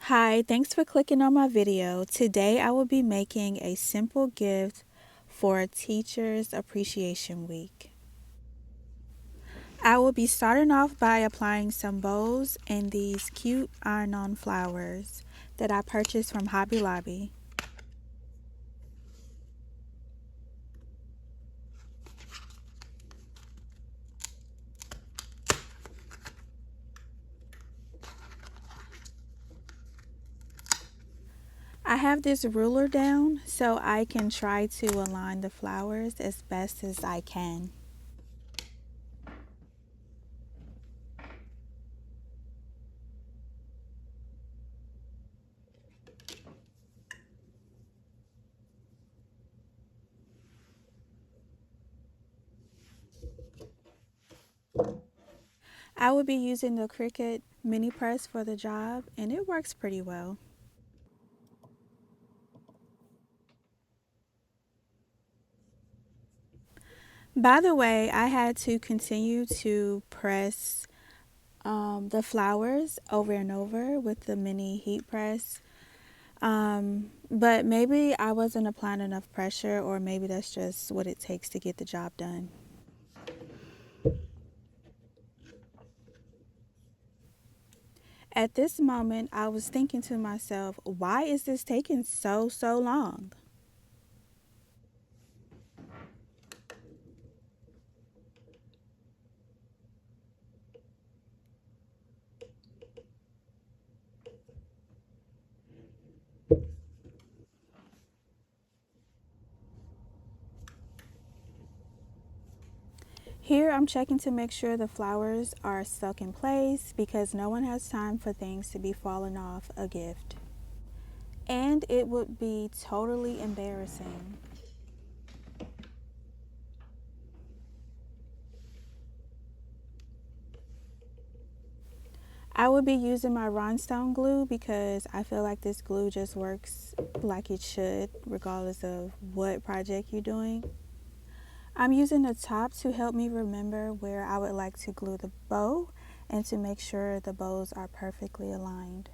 Hi, thanks for clicking on my video. Today I will be making a simple gift for Teachers Appreciation Week. I will be starting off by applying some bows and these cute iron-on flowers that I purchased from Hobby Lobby. I have this ruler down so I can try to align the flowers as best as I can. I will be using the Cricut mini press for the job and it works pretty well. By the way, I had to continue to press the flowers over and over with the mini heat press. But maybe I wasn't applying enough pressure, or maybe that's just what it takes to get the job done. At this moment, I was thinking to myself, why is this taking so long? Here, I'm checking to make sure the flowers are stuck in place because no one has time for things to be falling off a gift. And it would be totally embarrassing. I would be using my rhinestone glue because I feel like this glue just works like it should, regardless of what project you're doing. I'm using the top to help me remember where I would like to glue the bow and to make sure the bows are perfectly aligned.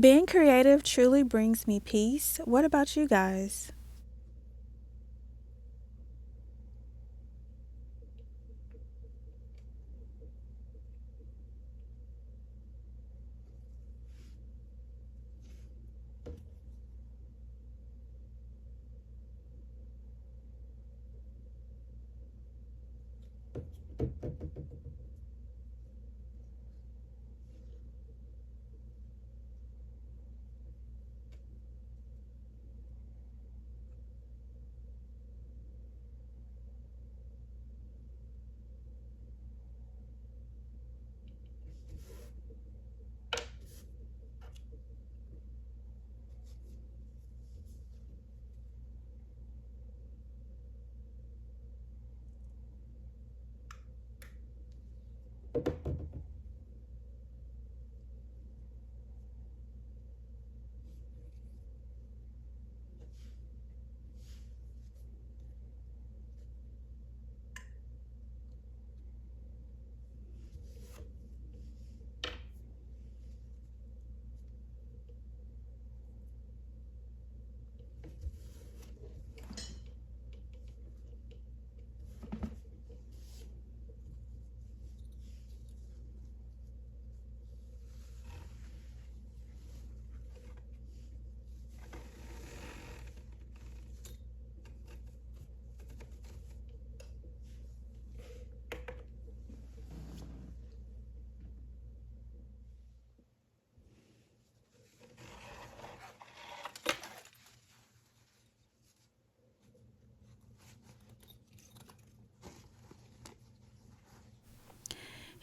Being creative truly brings me peace. What about you guys?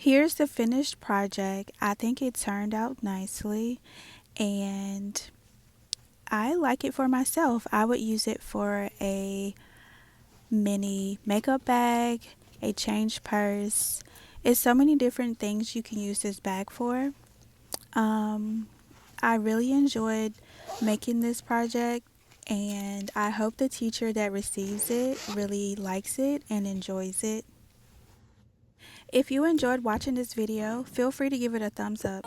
Here's the finished project. I think it turned out nicely and I like it for myself. I would use it for a mini makeup bag, a change purse. It's so many different things you can use this bag for. Um, I really enjoyed making this project and I hope the teacher that receives it really likes it and enjoys it. If you enjoyed watching this video, feel free to give it a thumbs up.